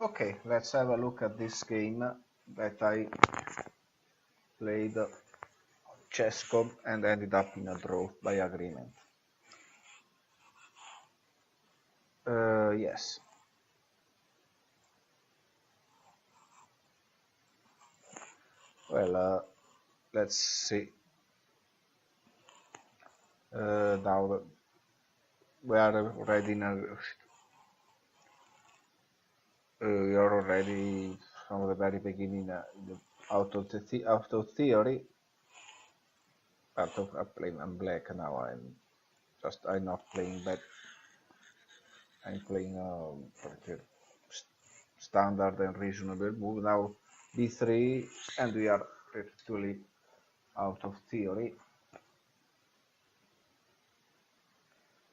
Okay, let's have a look at this game that I played chess.com and ended up in a draw by agreement. Yes. Well, let's see. Now we are already in a. You're already from the very beginning out of theory. I'm black now. I'm not playing bad. I'm playing pretty standard and reasonable move now. B3, and we are virtually out of theory.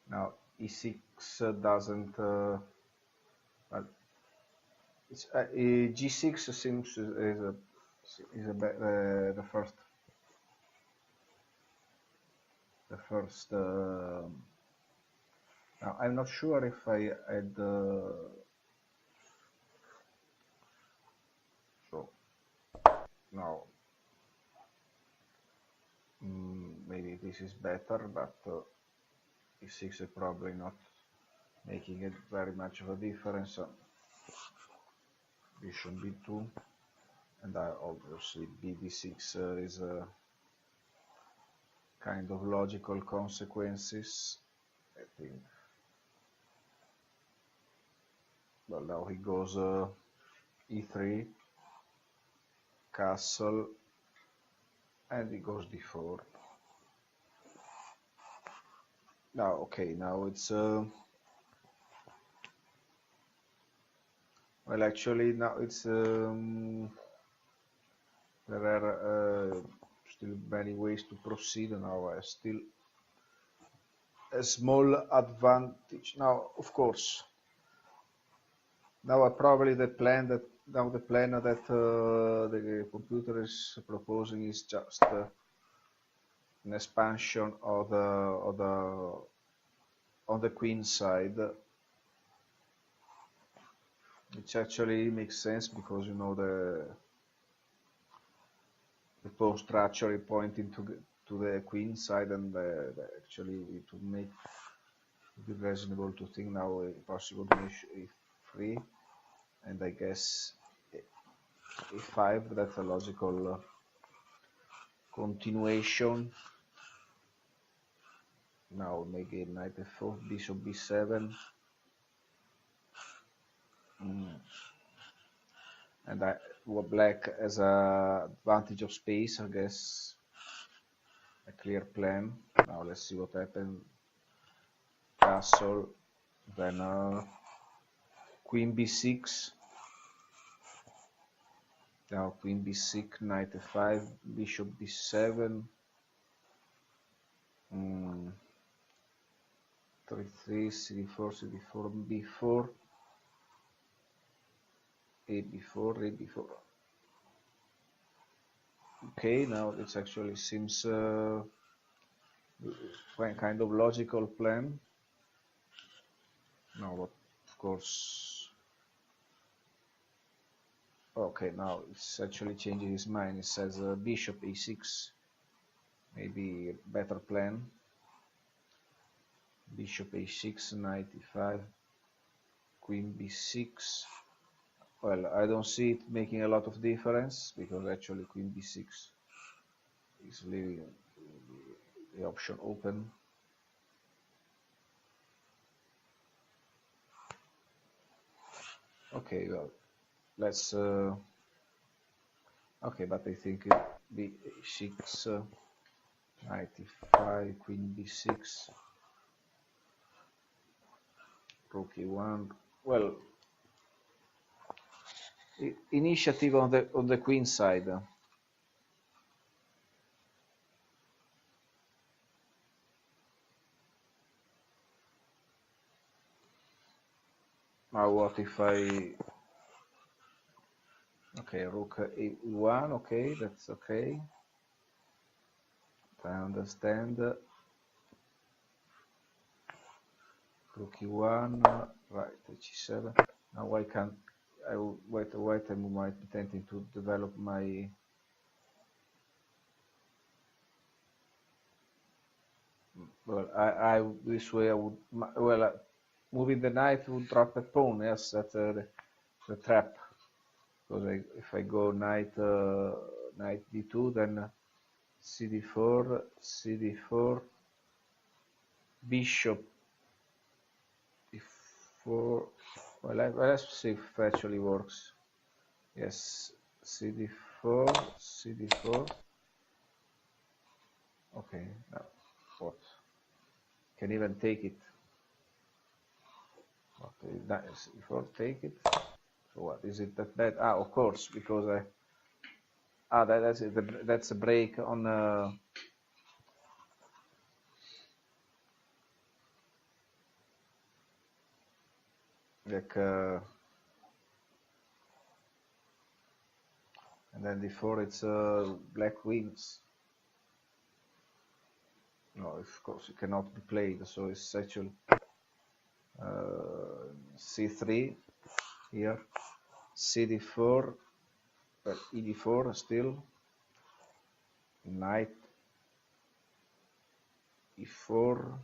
Now E6 doesn't. Well, it's, G6 seems the first. Now I'm not sure if I had. So now maybe this is better, but E6 is probably not making it very much of a difference. Bishop B2, and obviously BD6 is a kind of logical consequences, I think. Well, now he goes E3, castle, and he goes D4. Now, okay, now it's well, actually now it's there are still many ways to proceed. Now I still a small advantage. Now, of course, now probably the plan that the computer is proposing is just an expansion of on the queen side, which actually makes sense because you know the pawn structure is pointing to the queen side, and actually to make it reasonable to think now a possible e3, and I guess e5. That's a logical continuation. Now maybe knight f4, bishop b7, and black has a advantage of space, I guess. A clear plan. Now let's see what happens. Castle, then queen b6. Now queen b6, knight f5, bishop b7. 3-3, cd4, cd4, b4, a4, a4. Okay, now it actually seems kind of logical plan. Now, of course, okay, now it's actually changing his mind. It says bishop a6, maybe a better plan. Bishop a6, knight e5, queen b6. Well, I don't see it making a lot of difference because actually queen b6 is leaving the option open. Okay, well, let's. Okay, but I think b6, knight e5, queen b6, rook e1. Well, initiative on the queen side. Now what if I? Okay, rook e1. Okay, that's okay. I understand. Rook e1, right, h7. Now I I might be tempting to develop my I this way I would moving the knight would drop a pawn. Yes, that's the trap. Because if I go knight knight d2, then cd4, cd4, bishop d4. Well, let's see if it actually works. Yes, cd4, cd4. Okay, now what? Can even take it. Okay, that is cd4, take it. So what is it that bad? Ah, of course, because that's it. That's a break on. Like and then before it's black wins. No, of course it cannot be played. So it's actually c3 here, cd4, well, ed4 still, knight e4,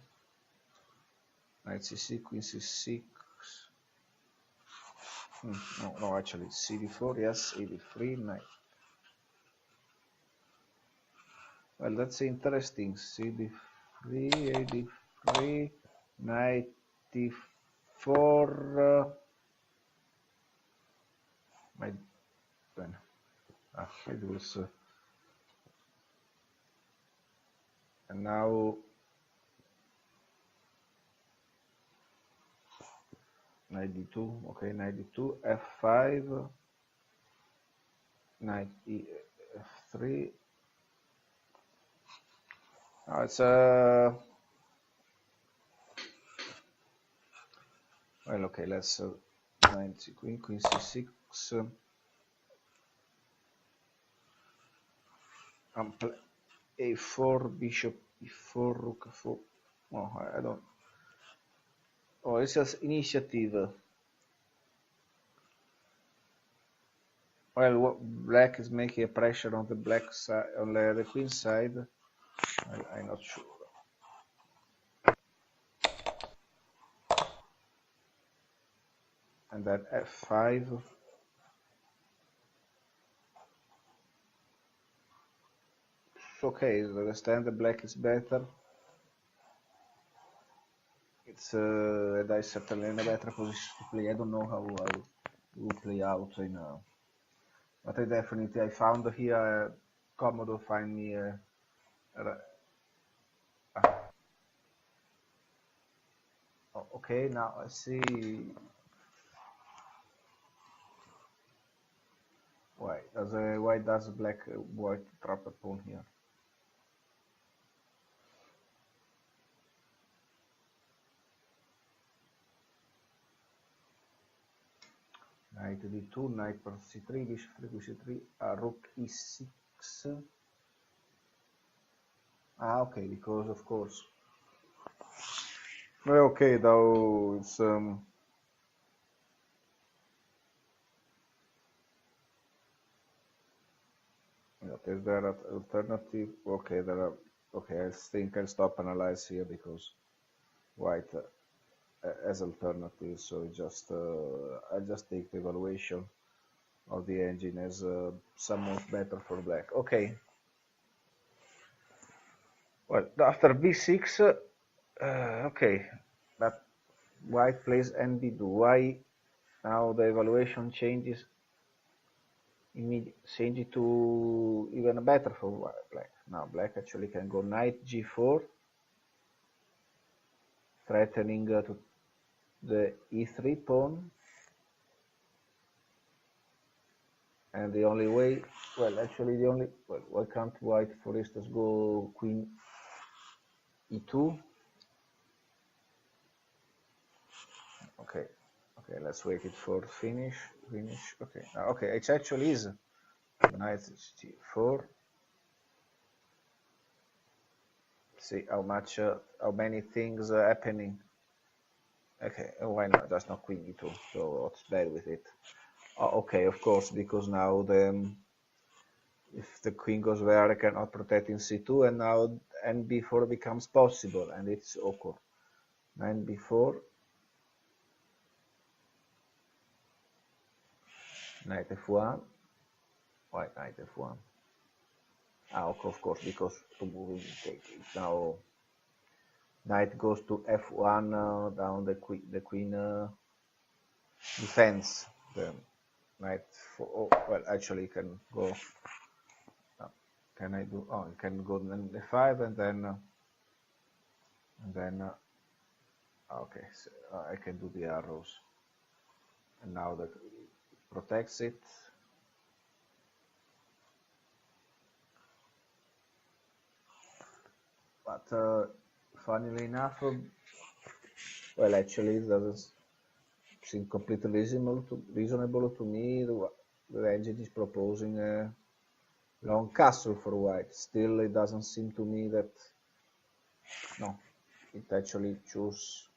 knight c6, queen c6. No, actually cd4, yes, ed3, knight. Well, that's interesting. cd3, ad3, knight d4. My then it was and now knight d2. Okay, knight d2, f5, knight f3. Now it's well, okay, let's knight c queen, queen c6. A4, bishop e4, rook 4. Oh, I don't. Oh, it's just initiative. Well, what black is making a pressure on the black side, on the queen side. I'm not sure. And then f5. It's okay, I understand the black is better. It's and I certainly in a better position to play. I don't know how it will play out in. But I definitely found here Commodore find me. Okay, now I see why does black white drop a pawn here? Knight d2, knight per c3, bishop 3, c3, rook e6. Ah, okay, because of course. Well, okay, though it's is there an alternative? Okay, there are. Okay, I think I'll stop analyze here because white as alternative. So just I just take the evaluation of the engine as somewhat better for black. Okay. Well, after b6, okay, but white plays nb2. Why now the evaluation changes? Change it to even better for black. Now black actually can go knight g4, threatening to the e3 pawn. And the only way, well, actually the only, well, why can't white, for instance, go queen e2? Okay, okay, let's wait it for finish. Okay, okay, it actually is knight g4. See how much, how many things are happening. Okay, why not? That's not queen e2. So what's bad with it? Oh, okay, of course, because now if the queen goes there, I cannot protect in c2, and now nb4 becomes possible, and it's awkward. Knight b4, knight f1, white knight f1. Ah, okay, of course, because to move take it now. Knight goes to f1, down the queen defends the knight. Oh, well, actually, you can go. Can I do? Oh, you can go then f5 and then okay, so, I can do the arrows, and now that protects it. But funnily enough, well, actually, it doesn't seem completely reasonable to me. The engine is proposing a long castle for white. Still, it doesn't seem to me that no, it actually choose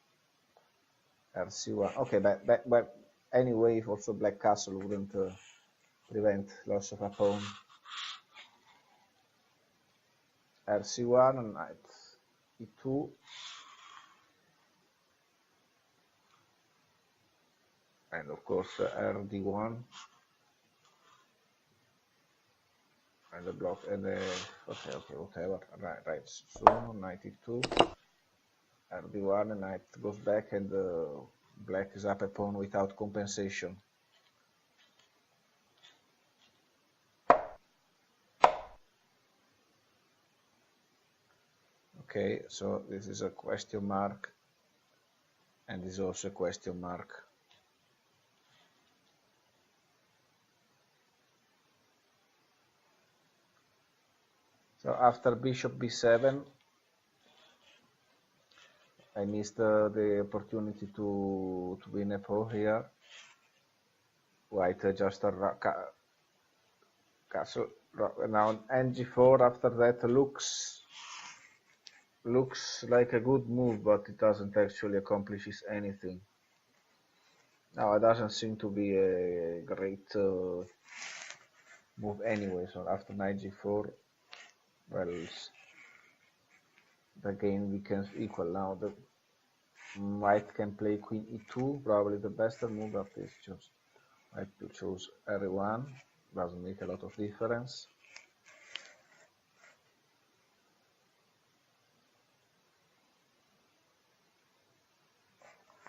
rc1. Okay, but anyway, also black castle wouldn't prevent loss of a pawn. rc1 and knight e2. And of course rd1 and the block and the okay whatever, right so knight e2, rd1, and knight goes back, and black is up a pawn without compensation. Okay, so this is a question mark, and this is also a question mark. So after bishop b7, I missed the opportunity to win a pawn here. White just a castle. Now ng4 after that looks like a good move, but it doesn't actually accomplish anything. Now it doesn't seem to be a great move anyway. So after knight g4, well, the game becomes equal. Now the white can play queen e2, probably the best move, but this just white to choose r1 doesn't make a lot of difference.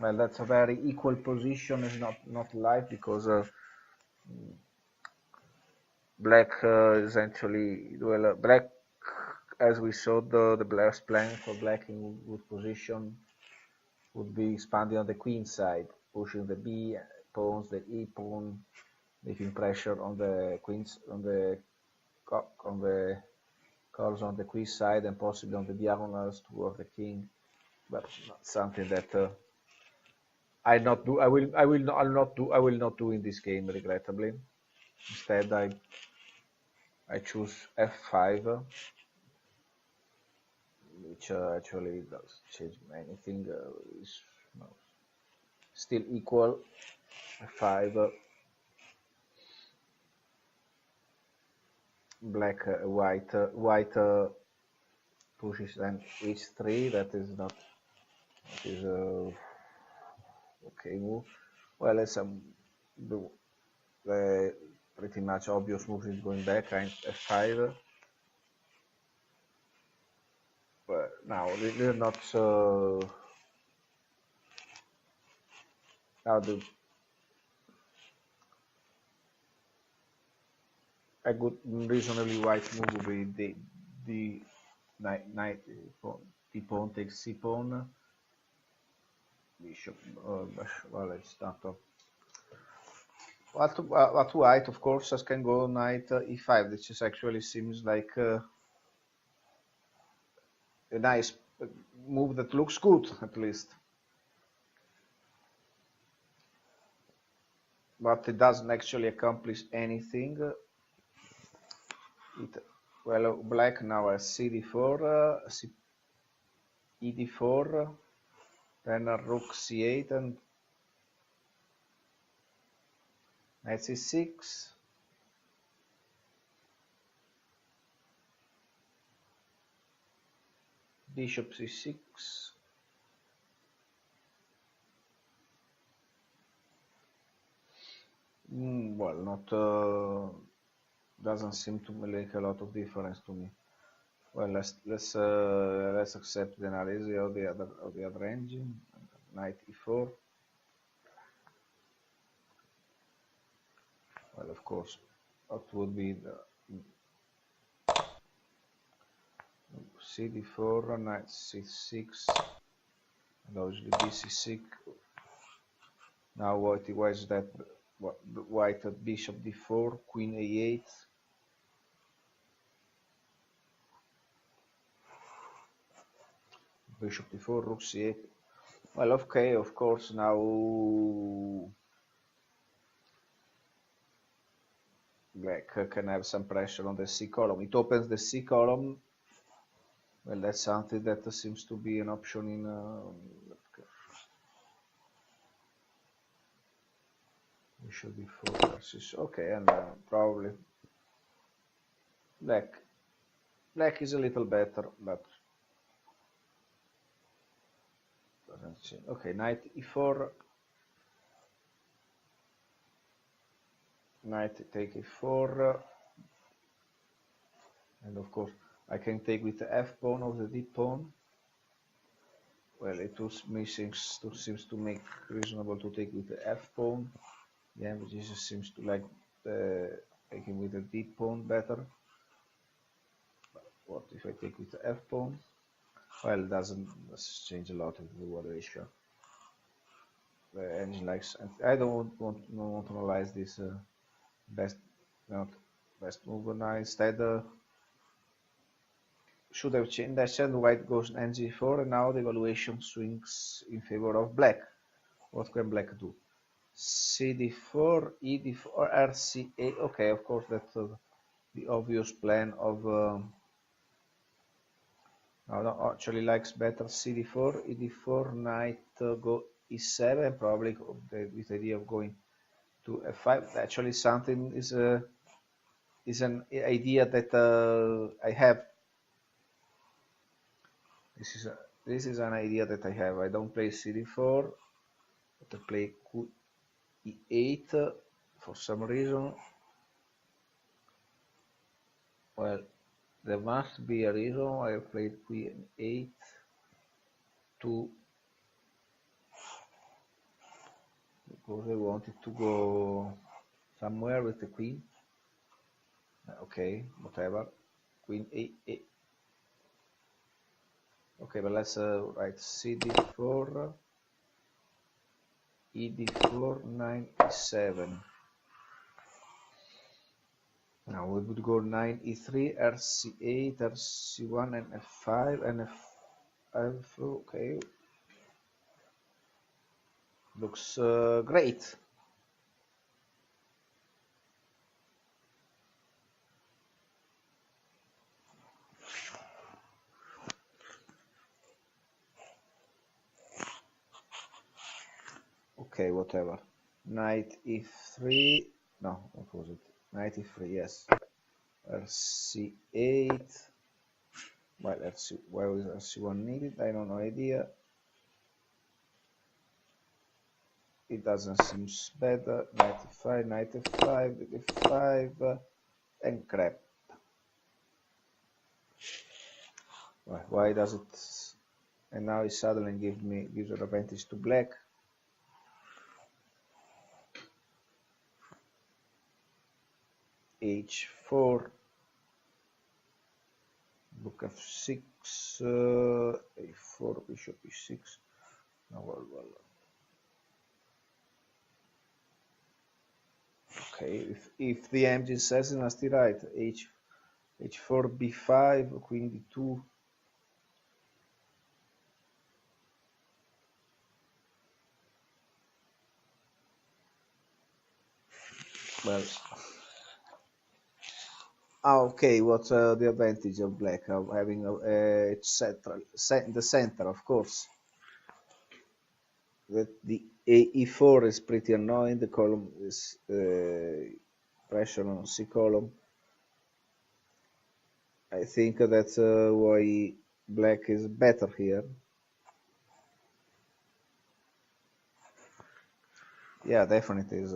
Well, that's a very equal position. It's not live because black essentially, well, black, as we saw, the best plan for black in good position would be expanding on the queen side, pushing the b pawns, the e pawn, making pressure on the queens, on the cards on the queen side, and possibly on the diagonals toward the king. But something that I not do. I will not do in this game, regrettably. Instead, I choose f5, which actually does change anything. Is no, still equal. f5. Black, white pushes then h3. That is not. That is okay move. Well, it's the pretty much obvious move is going back. F5. But now they're not now a good reasonably white move would be the knight d pawn takes c pawn, bishop. Well, it's not. What white, of course, can go knight e5, which is actually seems like a nice move that looks good at least, but it doesn't actually accomplish anything. Well, black now has cd4, ed4, then rook c8, and Knight c6. Bishop c6. Well, not doesn't seem to make a lot of difference to me. Well, let's accept the analysis of the other engine. Knight e4. Well, of course, what would be the cd4, knight c6, and obviously bc6. Now what is that? What, white at bishop d4, queen a8. Bishop d4, rook c8. Well, okay, of course, now black can have some pressure on the c column. It opens the c column. Well, that's something that seems to be an option in bishop d4 versus, okay, and probably black is a little better, but doesn't seem. Okay, knight e4, knight take e4, and of course I can take with the f pawn of the d pawn. Well, it was missing, seems to make reasonable to take with the f pawn. Yeah, but Jesus seems to like taking with the d pawn better. What if I take with the f pawn? Well, it doesn't change a lot of the valuation. The engine likes, and I don't want to analyze this best move now. Instead, should have changed. I said white goes ng4, and now the evaluation swings in favor of black. What can black do? cd4, ed4, rca. Okay, of course that's the obvious plan of. No, actually likes better cd4, ed4, knight go e7, probably with the idea of going to f5. Actually, something is an idea that I have. This is an idea that I have. I don't play cd4, but I play e8 for some reason. Well, there must be a reason why I played queen 8 to, because I wanted to go somewhere with the queen. Okay, whatever. Queen a8. Okay, but let's write cd4, ed4, knight e7. Now we would go knight e3, rc8, rc1, and f5, and f5. Okay, looks great. Okay, whatever. Knight e3. No, what was it? Knight e3. Yes. rc8. Well, let's see. Where is rc1 needed? I don't know. Idea. It doesn't seem better. Knight e5, knight f5, f5, and crap. Why does it? And now it suddenly gives an advantage to black. h4, rook f6, a4, bishop e6. No, well. Okay, if the engine says it must be right. h4, b5, queen d2. Well, okay. What's the advantage of black of having it's central, the center, of course. that the e4 is pretty annoying. The column is pressure on C column. I think that's why black is better here. Yeah, definitely is.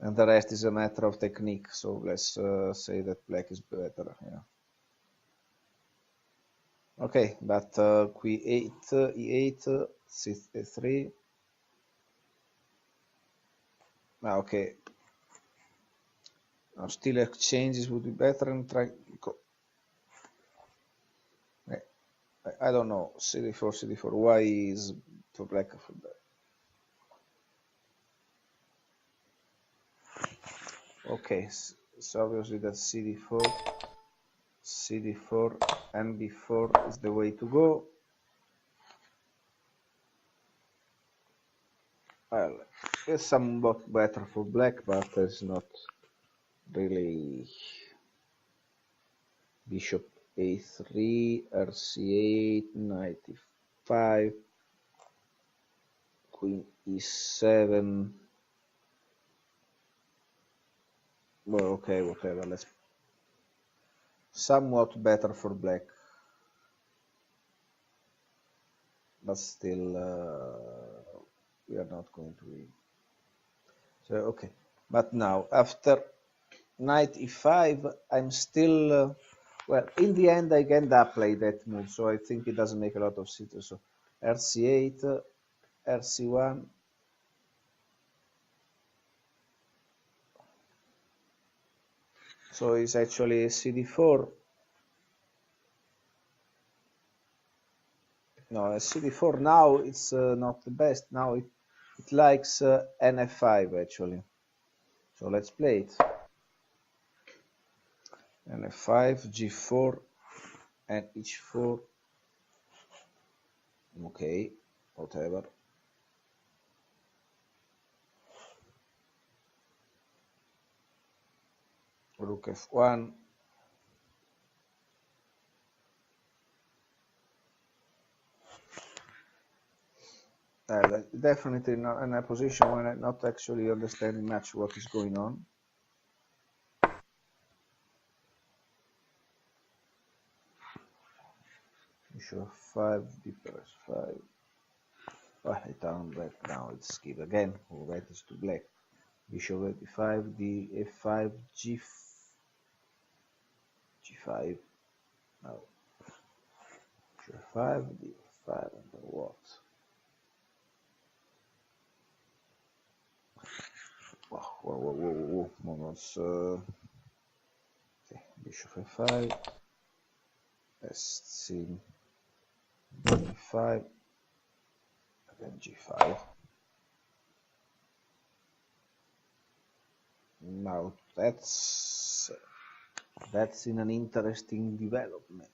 And the rest is a matter of technique. So let's say that black is better. Yeah. Okay, but Q8, E8, C3. Okay. Now still exchanges would be better and try. I don't know. CD4, CD4. Why is for black for that? Okay, so obviously that's CD4, CD4, and B4 is the way to go. Well, it's somewhat better for black, but it's not really. Bishop A3, RC8, knight E5, Queen E7. Well, okay, whatever. Let's somewhat better for black, but still we are not going to win. So okay, but now after knight E5, I'm still well. In the end, I can play that move, so I think it doesn't make a lot of sense. So RC8, RC1. So it's actually CD4. No, CD4 now it's not the best. Now it likes NF5 actually. So let's play it. NF5, G4, and H4. Okay, whatever. Rook F1. Definitely not in a position when I'm not actually understanding much what is going on. Bishop F5, Bishop F5. Oh, I turn black now. It's skip again. White is to black. Bishop F5, D F5, G5. Now G5, D5, and what? Whoa. Moments. Okay, Bishop F5, SC, D5, again G5. Now that's in an interesting development.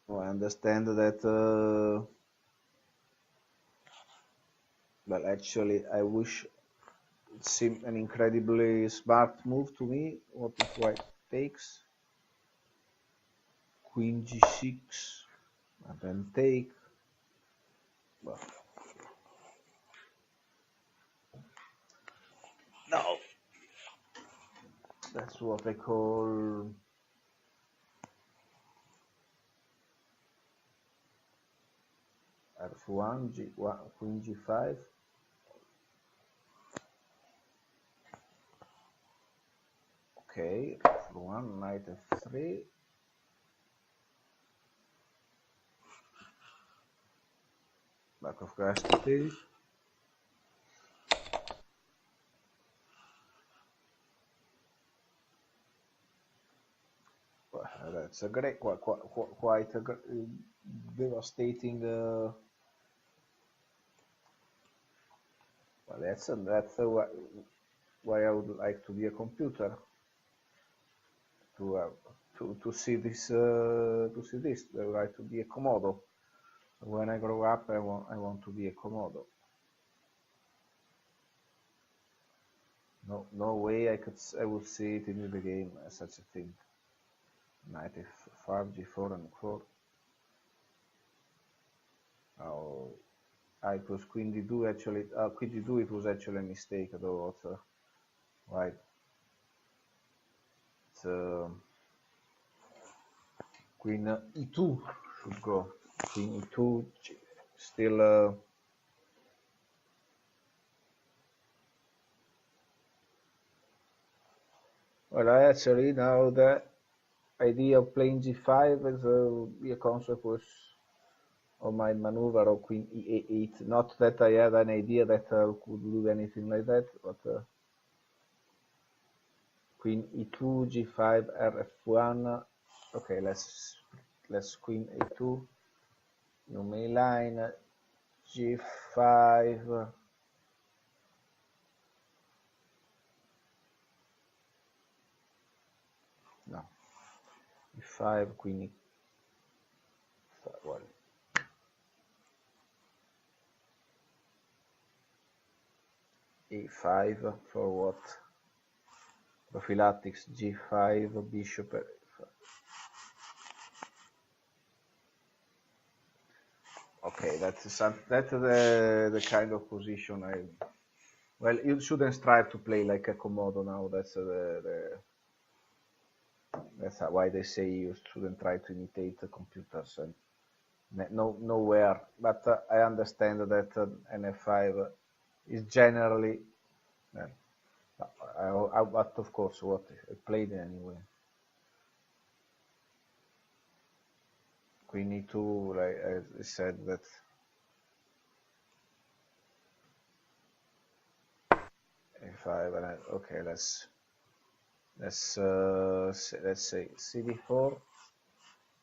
I understand that. Well, actually, I wish it seemed an incredibly smart move to me. What if white takes? Queen G6, and then take. Well, no. That's what I call F1, G1, Queen G5. Okay, F1, Knight F3. Back of custody. Well, that's a great, quite a devastating. Well, that's why I would like to be a computer to see this I would like to be a Komodo. When I grow up, I want to be a Komodo. No way I would see it in the game such a thing. Knight f5, g4 and 4. Oh, it was queen d2 actually. Queen d2 it was actually a mistake though. Right. It's, queen e2 should go. Queen e2 still. Well, actually now the idea of playing g5 is be a consequence of my maneuver of queen e8. Not that I had an idea that I could do anything like that, but queen e2, g5, rf1. Okay, let's queen a2, new main line, g5. No, e5, queen e5. Well, e5 for what? Prophylactics, g5, bishop f5. Okay, that's the kind of position I. Well, you shouldn't strive to play like a Komodo now. That's why they say you shouldn't try to imitate the computers and nowhere. But I understand that NF5 is generally. But of course, what I played anyway. Queen e2, like I said that. A5 and okay, let's say cd4.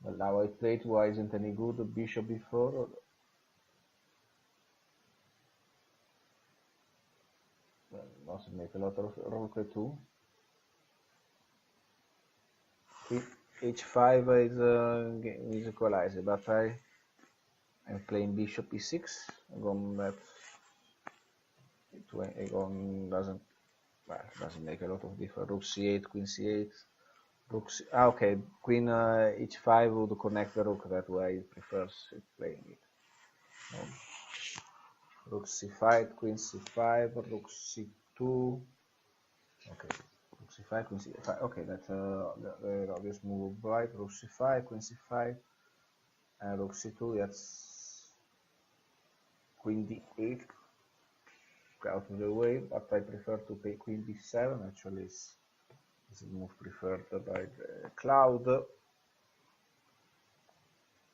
Well, now I played. Why isn't any good? Bishop b4. Well, doesn't make a lot of rook a2. h5 is equalized, but I'm playing bishop e6. Gone that doesn't make a lot of difference. Rook c8, queen c8. Okay, queen h5 would connect the rook. That way he prefers playing it. Rook c5, queen c5, rook c2. Okay, rook c5, queen c5. Okay, that's the obvious move of white. Rook c5, queen c5, and rook c2. That's queen d8 out of the way, but I prefer to play queen b7. Actually, is the move preferred by the cloud.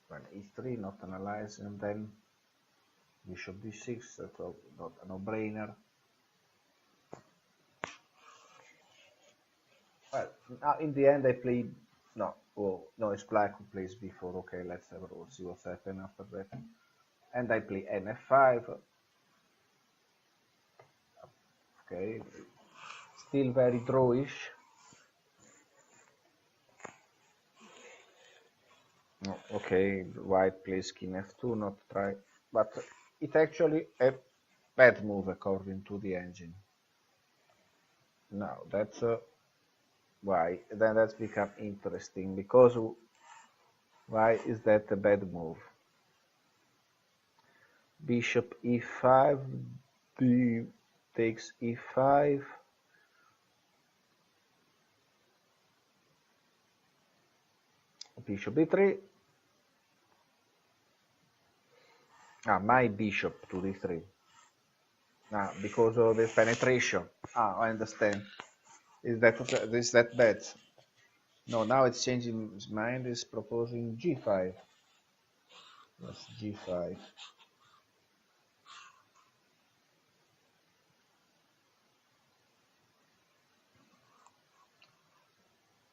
When e3, not analyzed, and then bishop d6. That's not a no-brainer. Well, in the end, I played. No, it's black who plays b4. Okay, let's have a roll, see what's happened after that. And I play nf5. Okay, still very drawish. No, okay, white plays king f2, not try, but it's actually a bad move according to the engine. Now that's why. Then that's become interesting because why is that a bad move? Bishop e5, d takes e5. Bishop d3. My bishop to d3. Because of the penetration. I understand. Is that bad? No, now it's changing his mind. Is proposing g5. Yes, g5.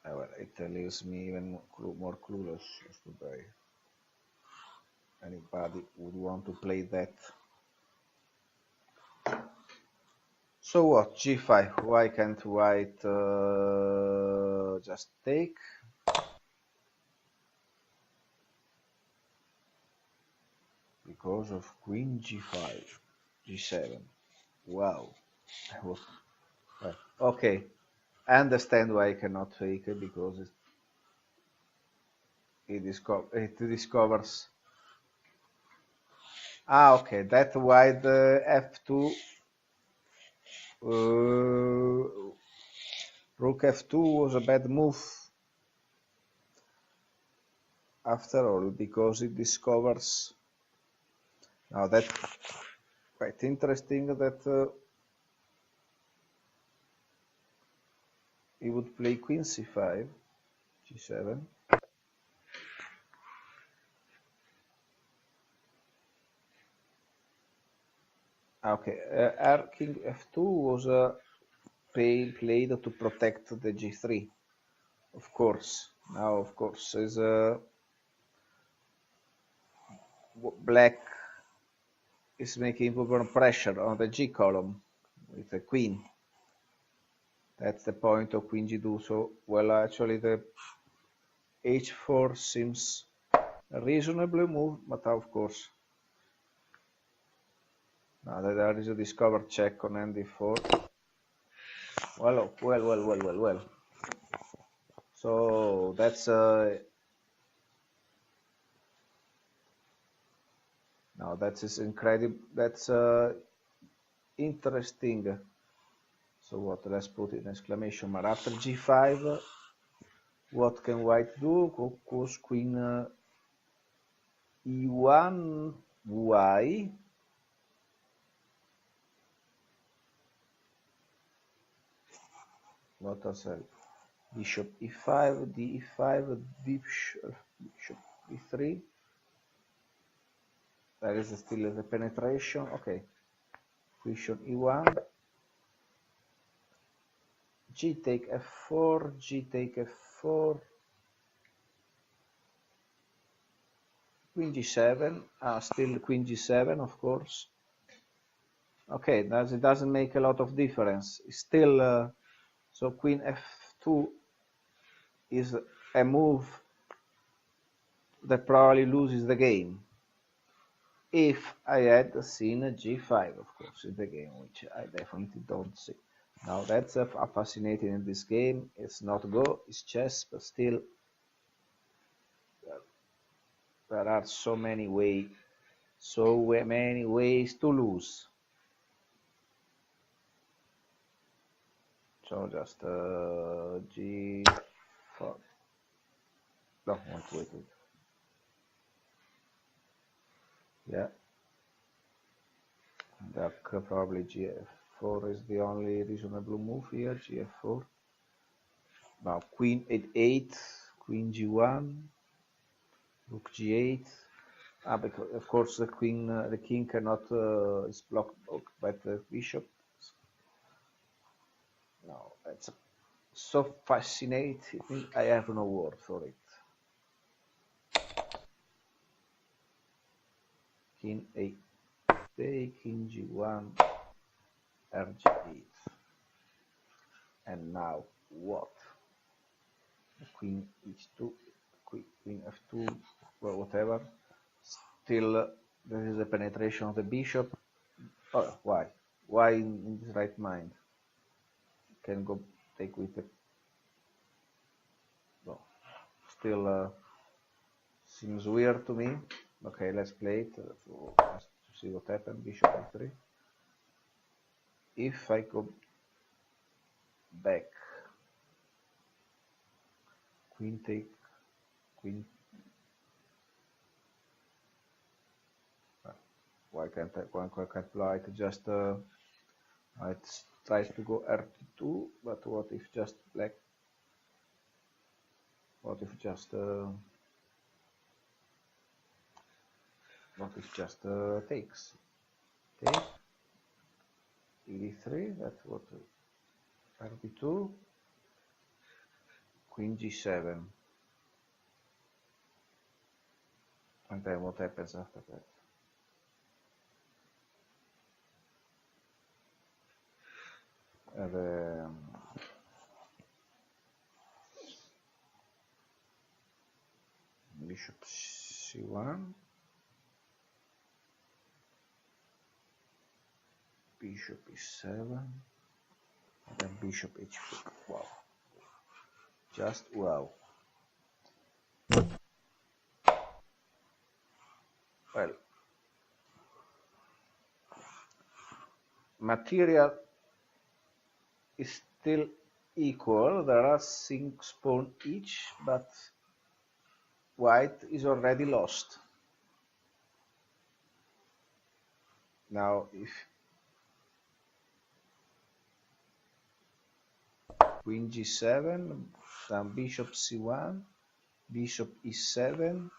Well, it leaves me even more clueless as to why anybody would want to play that. So what? g5. Why can't white just take? Because of queen g5, g7. Wow. Okay, I understand why I cannot take it, because it discovers. Ah, okay, that's why the f2, rook f2 was a bad move after all, because it discovers. Now that's quite interesting that he would play queen c5, g7. Okay, r king f2 was played to protect the g3, of course. Now, of course, is black is making more pressure on the g column with the queen. That's the point of queen g2. So, well, actually, the h4 seems a reasonable move, but of course, now that there is a discovered check on nd4. Well. So that's now that is incredible. That's interesting. So what? Let's put in exclamation mark after g5. What can white do? Of course, queen e1. Why? What else? Bishop e5, d5, bishop e3. There is still the penetration. Okay. Bishop e1. G take f4, G take f4, Queen g7, still Queen g7, of course. Okay, it doesn't make a lot of difference. It's still, so Queen f2 is a move that probably loses the game. If I had seen g5, of course, in the game, which I definitely don't see. Now that's a fascinating in this game. It's not Go, it's chess, but still there are so many ways to lose. So just g4. No, wait. Yeah. Probably gf4 is the only reasonable move here. Gf4. Now queen h8, queen g1, rook g8. Because of course the king cannot is blocked by the bishop. No, that's so fascinating. I have no word for it. King a8, king g1, rg8, and now what? Queen h2, queen f2, well, whatever. Still, there is a penetration of the bishop. Oh, why? Why in his right mind? Can go take with the. No, still seems weird to me. Okay, let's play it to see what happens. Bishop e3. If I go back, queen take, queen. Why can't apply it? Just it tries to go r2, but what if just black? What if just takes? Take e3. That's what rb2. Queen g7. And then what happens after that? Bishop c1, bishop e7, Then bishop h4. Wow. Just wow. Well, material is still equal. There are 6 pawns each, but white is already lost. Now, if queen g7, then bishop c1, bishop e7,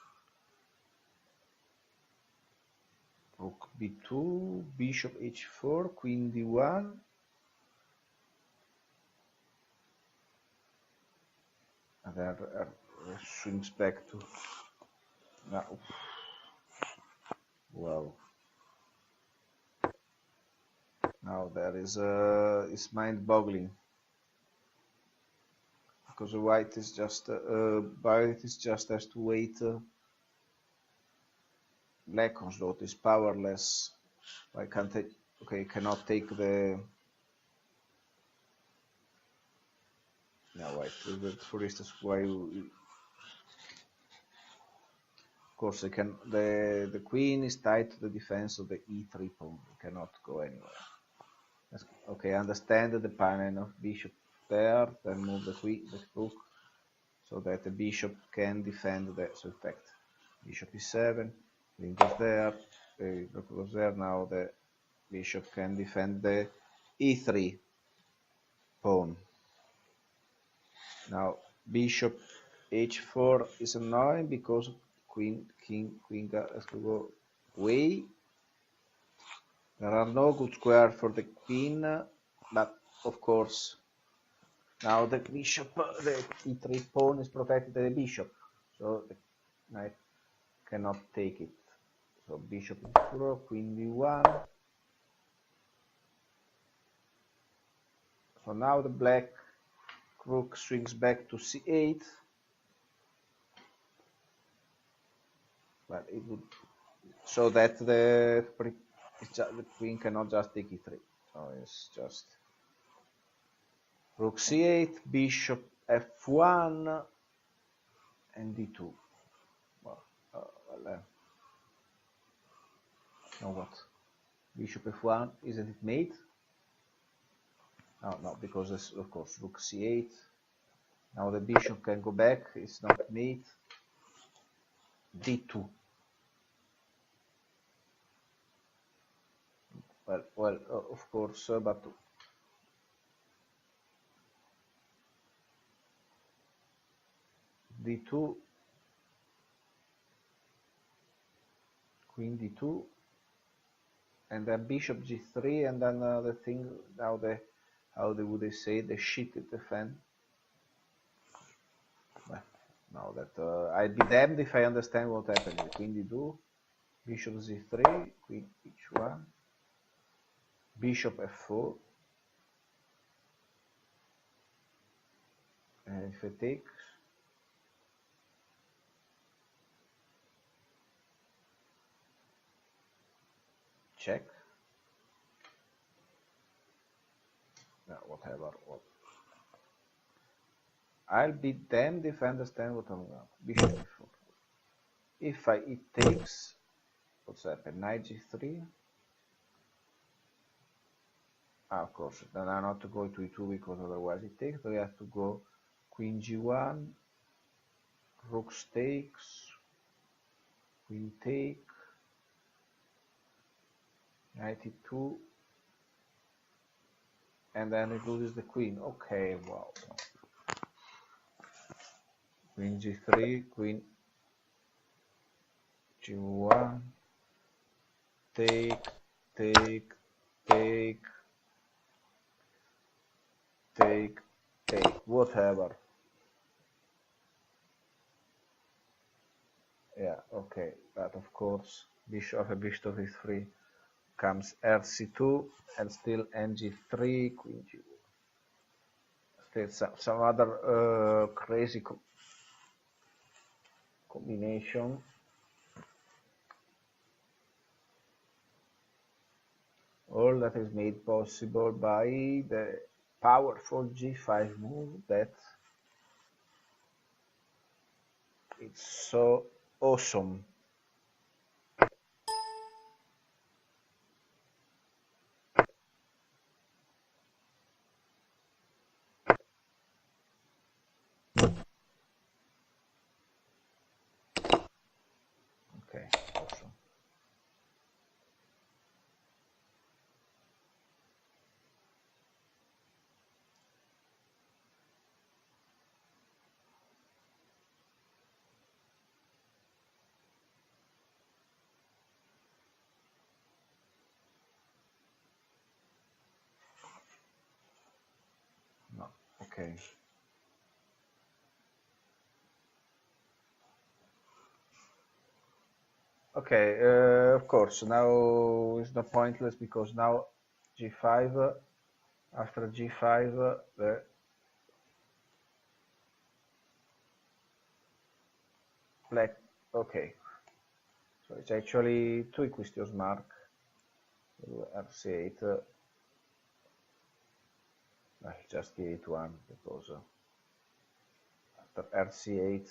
rook b2, bishop h4, queen d1, and then swings back to now. Wow. Now there is it's mind-boggling, because white is just has to wait. Black on slot is powerless. I can't take. Okay, cannot take the. No, wait. For instance, why? Of course, I can. The queen is tied to the defense of the e3 pawn. It cannot go anywhere. Okay, understand the pattern of bishop there. Then move the queen, the rook, so that the bishop can defend the. So in fact, bishop e7, queen goes there, rook goes there. Now the bishop can defend the e3 pawn. Now bishop h4 is annoying because queen has to go away. There are no good squares for the queen, but of course now the bishop, the e3 pawn is protected by the bishop, so the knight cannot take it. So bishop e4, queen d1. So now the black rook swings back to c8, but it would, so that the queen cannot just take e3. So it's just rook c8, bishop f1, and d2. Well, now what? Bishop f1, isn't it mate? No, because this, of course, rook c8. Now the bishop can go back, it's not mate. d2. Well, of course, but d2, queen d2, and then bishop g3, and then the thing, now the, would they say, the shit defend. Well, now that I'd be damned if I understand what happened. Queen d2, bishop z3, queen h1, bishop f4, and if it takes, check. No, whatever. I'll be damned if I understand what I'm doing. Bishop f4. If it takes, what's happened? Knight g3. Of course, then I not to go to e2 because otherwise it takes. So we have to go queen g1, rook takes, queen take, knight e2, and then it loses the queen. Okay, wow. Queen g3, queen g1, take, whatever. Yeah, okay, but of course bishop e3 comes rc2 and still ng3, queen g1. Still some other crazy combination. All that is made possible by the powerful g5 move that it's so awesome. Okay, awesome. No, okay. Okay, of course, now it's not pointless because now g5, after g5, the black, okay. So it's actually two question mark, rc8, just the 8-1 because after rc8,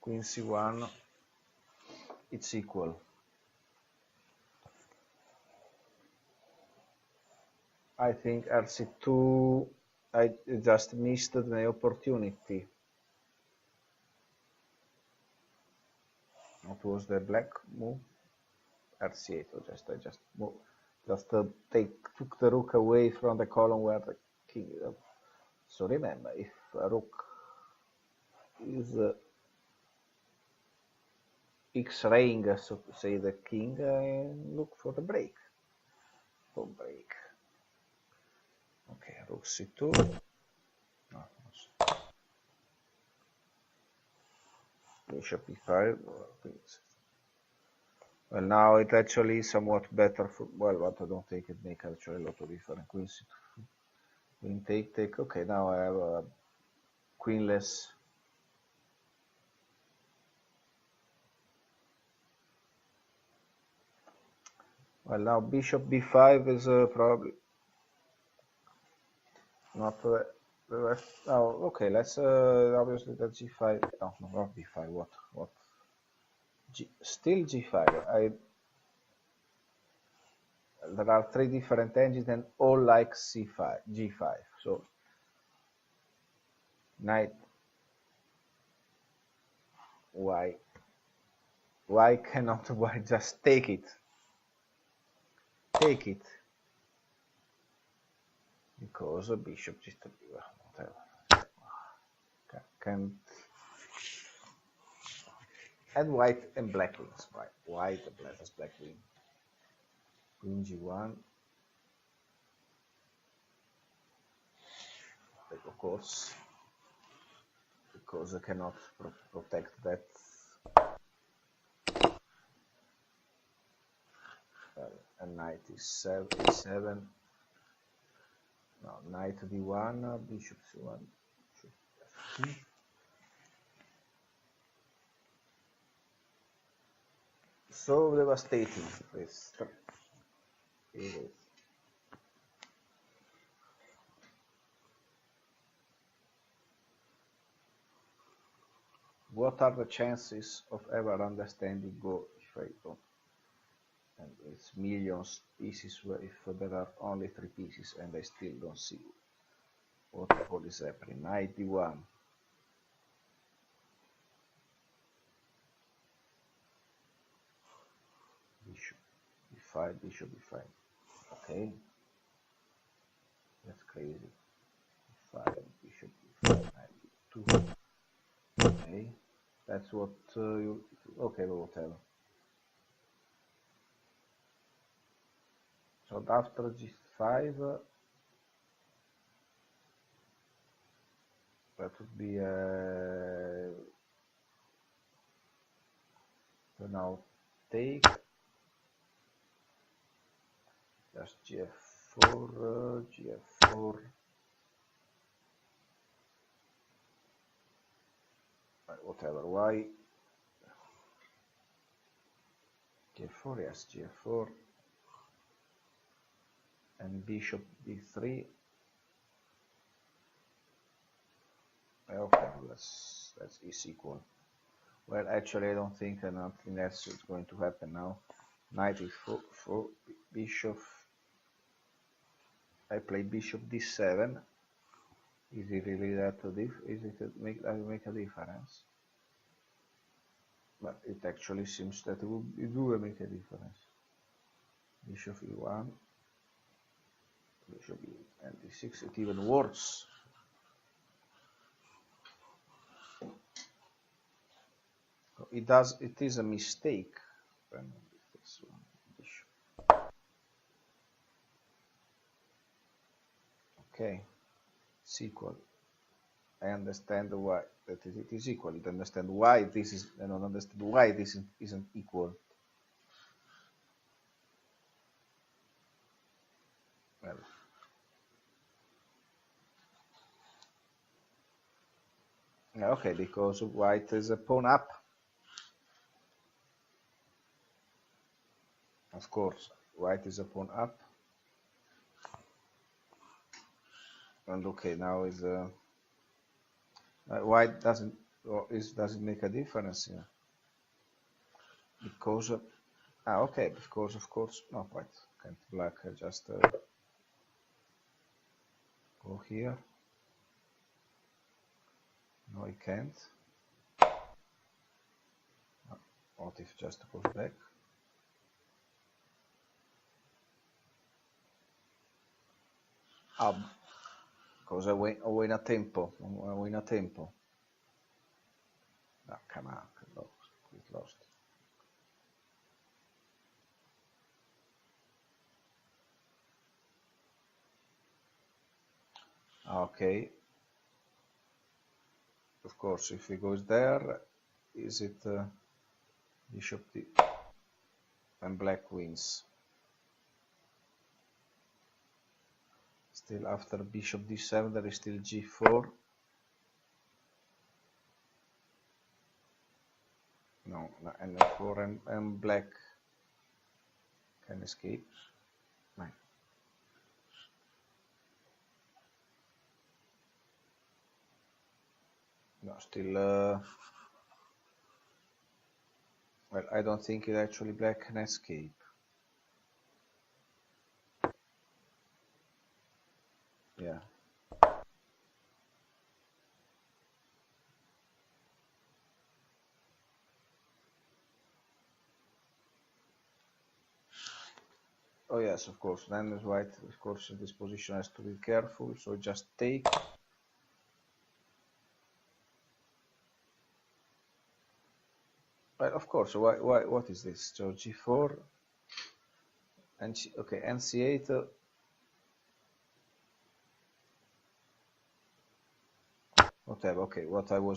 queen c1, it's equal. I think rc2, I just missed the opportunity. What was the black move? rc8, so I just move, just took the rook away from the column where the king is. So remember, if a rook is x-raying, so to say, the king, look for the break. Don't break. Okay, rook c2. No, bishop e5. Well, now it actually is somewhat better for, well, but I don't think it makes actually a lot of difference. Queen c2. Queen take. Okay, now I have a queenless. Well, now bishop b5 is probably not the rest. Oh, okay. Let's obviously that g5. No, not b5. What? Still g5. There are three different engines and all like c5, g5. So knight. Why? Why cannot why just take it? Take it. Because bishop g3, whatever. Can and white and black wings, right? White and black wing. Queen g1. Of course, because I cannot protect that. And knight is 7. No, knight d1, bishop c1. So devastating. This. It is. What are the chances of ever understanding Go if I don't? And it's millions pieces if there are only 3 pieces and I still don't see what is happening. Knight d1. Bishop e5, bishop e5. Okay. That's crazy. 5, bishop e5, knight e2. Okay. That's what you. Okay, but whatever. So after g5, that would be so now take just gf4, gf4. Whatever. Why? G4, yes, G4. and bishop d3. Okay, that's is equal. Well, actually, I don't think nothing else is going to happen now. Knight e4, bishop. I play bishop d7. Is it really that is it make a difference? But it actually seems that it will make a difference. Bishop e1, bishop e, and d6. It even worse. It is a mistake. This one, bishop. Okay, it's equal. I understand why that it is equal. I understand why this is. I don't understand why this isn't equal. Well, okay, because white is a pawn up. Of course, white is a pawn up. And okay, now is white doesn't make a difference here because okay, because of course no, white can't black just go here. No, I can't. What if just goes back? Because I win a tempo. I win a tempo. No, come on, it's lost. Okay. Of course, if he goes there, is it bishop d and black wins. Still after bishop d7 there is still g4. No, and f4 and black can escape. No, still well, I don't think it actually black can escape. Yeah. Oh yes, of course. Then is white, of course, in this position has to be careful. So just take. Well, of course. Why? What is this? So g4 and okay, and c8. Whatever. Okay, what I'm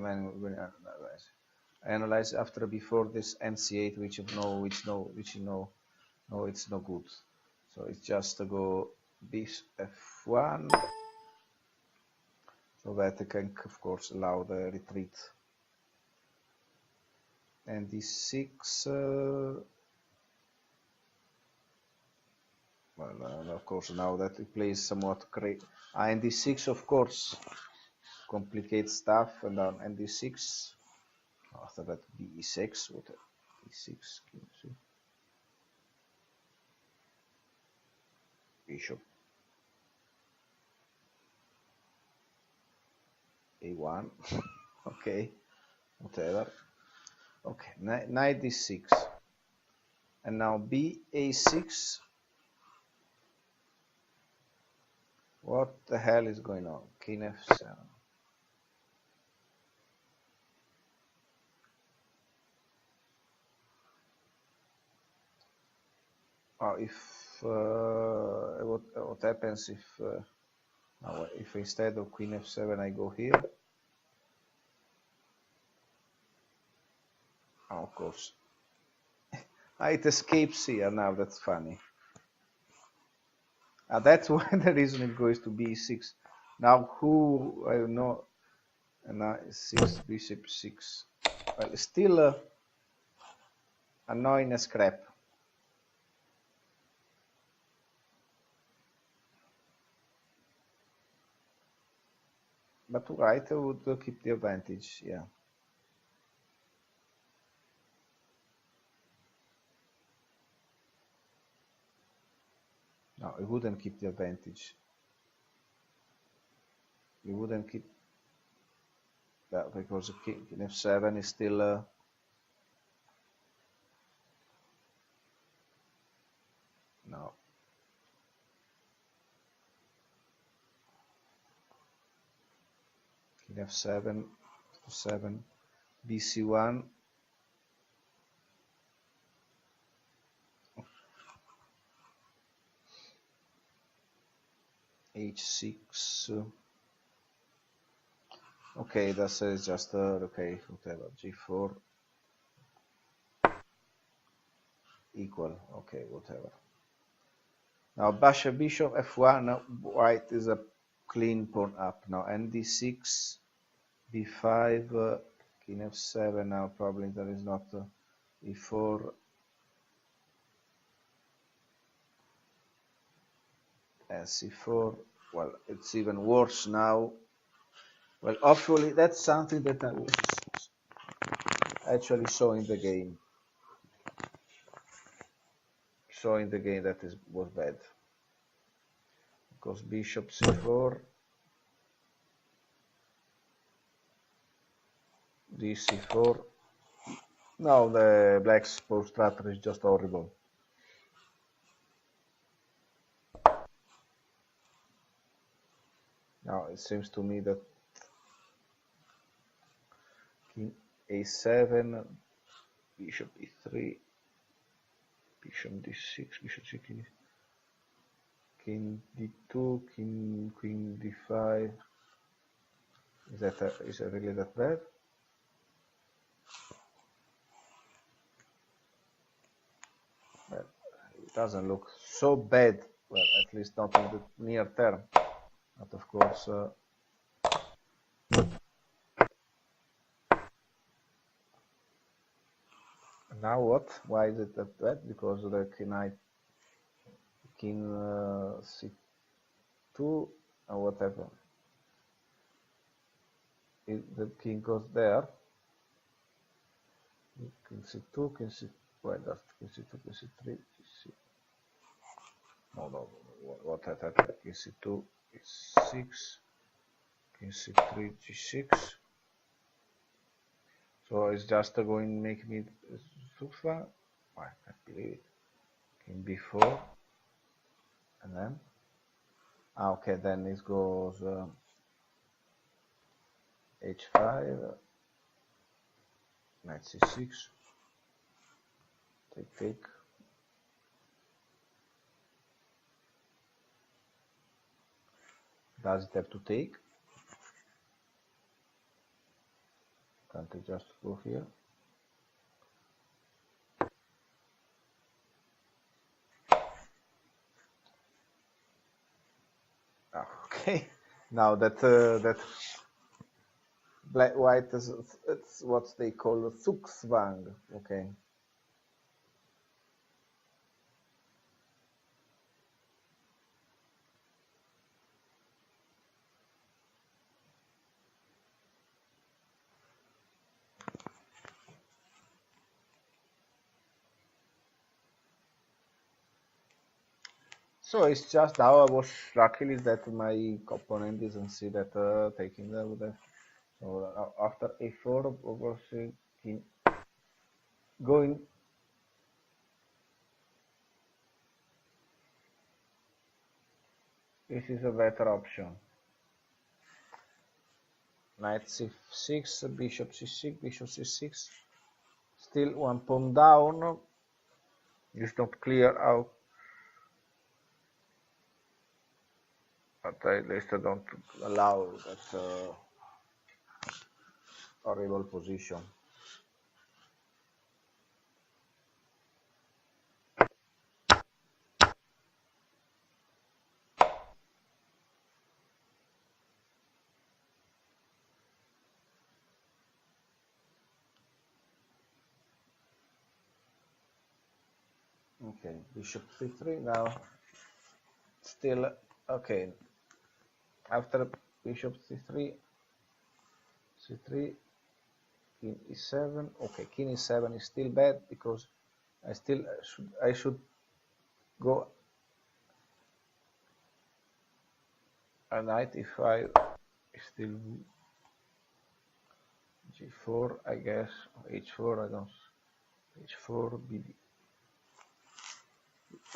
analyze. I analyze after before this nc8, which it's no good. So it's just to go f1, so that I can of course allow the retreat. And d6. Well, of course, now that it plays somewhat great. And d6, of course, complicates stuff. And then and d6. After that, b6. What? d6. Bishop. a1. Okay. Whatever. Okay. Knight d6. And now ba6. What the hell is going on? King f7. Oh, what happens if instead of queen f7 I go here? Oh, of course. It escapes here now. That's funny. That's why the reason it goes to b6. Now who I don't know. And now 6 bishop 6. Well, still annoying as crap. But white would keep the advantage, yeah. No, it wouldn't keep the advantage. It wouldn't keep that because king in f7 is still no. King f7, f7, bc1, h6. Okay, that's just okay, whatever. G4 equal. Okay, whatever. Now bishop f1. White is a clean pawn up now. And d6, b5, king f7. Now probably there is not e4. And c4. Well, it's even worse now. Well, hopefully that's something that I was actually showing the game. Showing the game that was bad. Because bishop c4, dc4. No, the black's pawn strategy is just horrible. Now it seems to me that king a7, bishop e3, bishop d6, bishop c6, king d2, queen d5. Is that really that bad? Well, it doesn't look so bad. Well, at least not in the near term. But of course, now what? Why is it that bad? Because the king c2 or whatever. If the king goes there, king c2, king c. Well, that's king c2, king c3, c. No. What happened? King c2 is 6, king c3 g6. So it's just going to make me Sufa. I can't believe it. King b4, and then okay, then it goes h5, knight c6, take. Does it have to take? Can't I just go here? Okay, now that black white is it's what they call a Zugzwang. Okay. So it's just how I was luckily that my opponent didn't see that taking the so after a4 obviously going this is a better option. Knight c6, bishop c6, bishop c6. Still one pawn down. It's not clear how, but at least I don't allow that horrible position. Okay, bishop c3 now. Still okay. After bishop c3, c3, king e7. Okay, king e7 is still bad because I should go a knight e5 is still g4, I guess, h4, I don't, h4,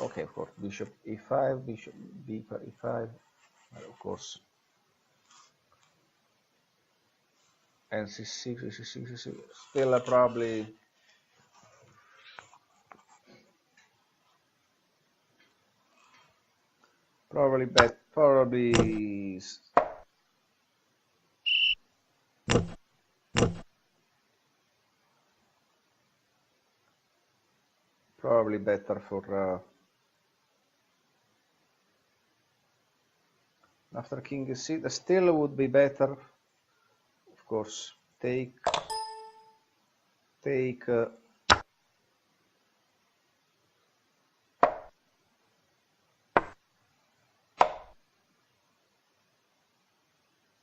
okay, of course, bishop e5, bishop b e5, and of course, and c6, c6, c6, still probably bet, probably better for after king c6. Still would be better, of course. Take.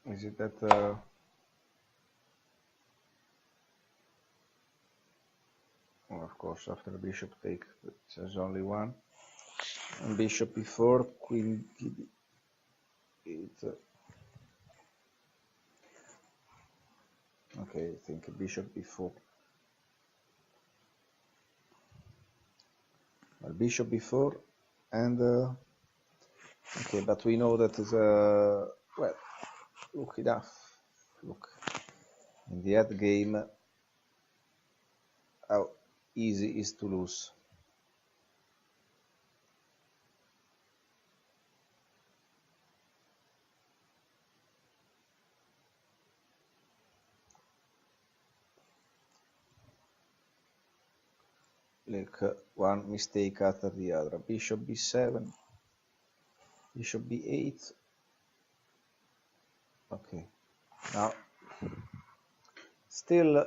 Is it that? Well, of course, after bishop take, there's only one. And bishop e4, queen it. Okay, I think bishop b4. Well, bishop b4, and okay, but we know that is well, look enough. Look in the end game, how easy is to lose. Like one mistake after the other. Bishop b7, bishop b8. Okay, now still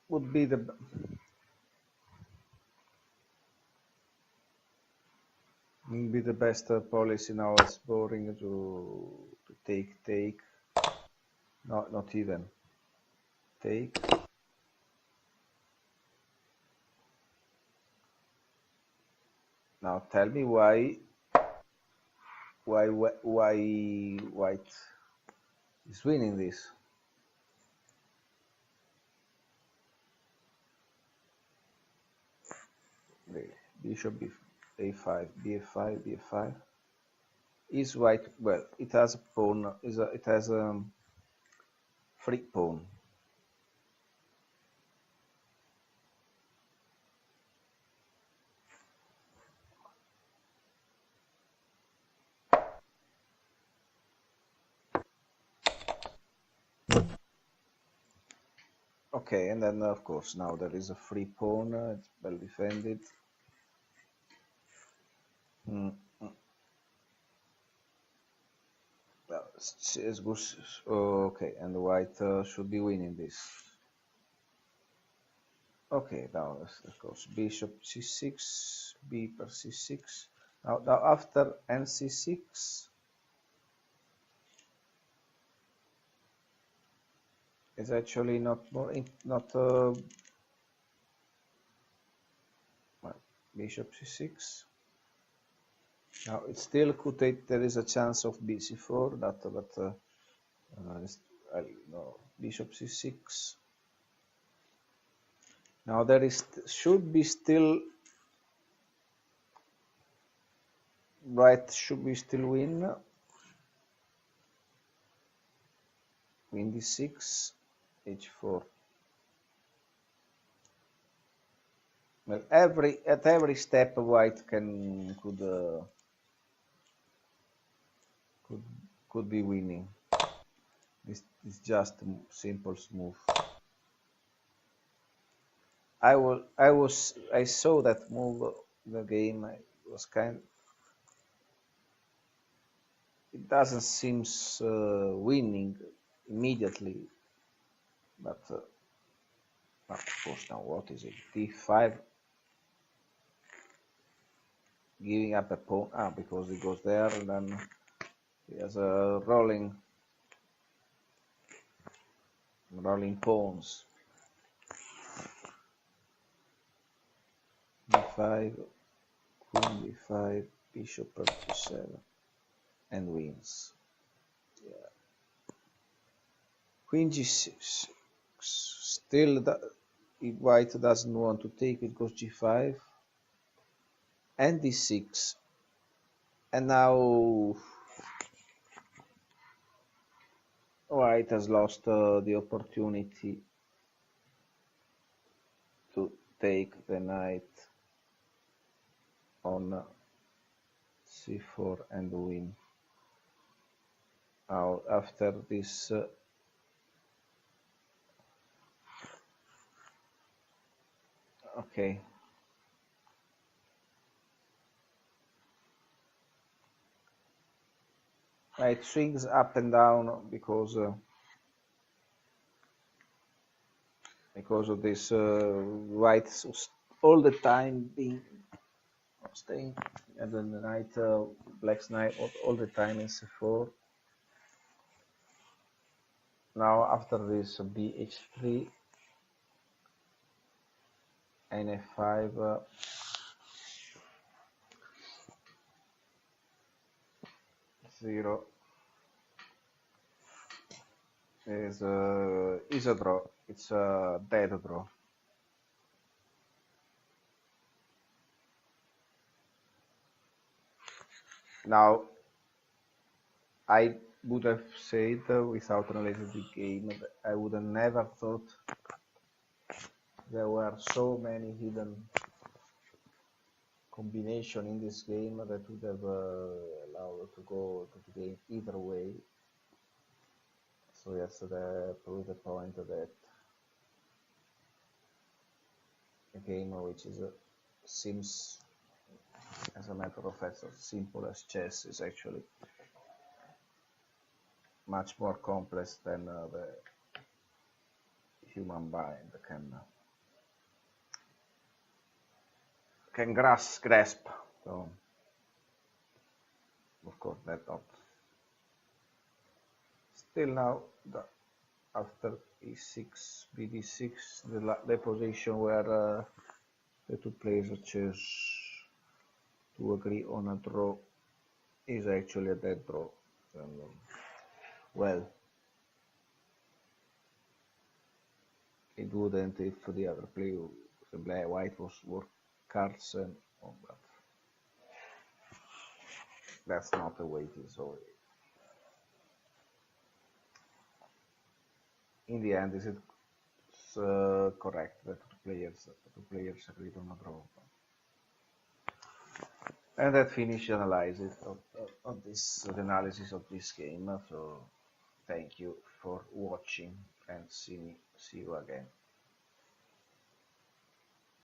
would be the best policy. Now it's boring to take. No, not even take. Now tell me why white is winning this. Bishop a5, b5, b5. Is white, well, it has a pawn, it has a free pawn. Okay, and then of course now there is a free pawn, it's well defended. Okay, and white should be winning this. Okay, now of course bishop c6, b per c6. Now after nc6 is actually not well, bishop c6. Now it still could take. There is a chance of bc4, but no, bishop c6. Now there should be still white should be still win. Queen d6, h4. Well, at every step white could be winning. This is just a simple move. I saw that move the game. It was it doesn't seem winning immediately, but of course now what is it? d5, giving up a pawn. Because he goes there and then he has a rolling. rolling pawns. d5, queen d5, bishop f7, and wins. Yeah. Queen g6. Still, white doesn't want to take it, goes g5, and d6. And now white has lost the opportunity to take the knight on c4 and win. Now after this okay, it swings up and down because of this white all the time being staying, and then the knight, black's knight all the time in c4. Now after this bh3 and f5, 0 is a draw. It's a dead draw. Now I would have said, without analyzing the game, I would have never thought there were so many hidden combinations in this game that would have allowed to go to the game either way. So yesterday I proved the point that a game which is seems, as a matter of fact, as simple as chess is actually much more complex than the human mind can grasp. So, of course, that not. Still now, after e6, bd6, the position where the two players choose to agree on a draw is actually a dead draw. And, well, it wouldn't if the other player, the white, was work cards and all that. That's not the way it is. So in the end, is it correct that the two players agreed on a draw? And that finished the analysis of the analysis of this game. So thank you for watching, and see you again.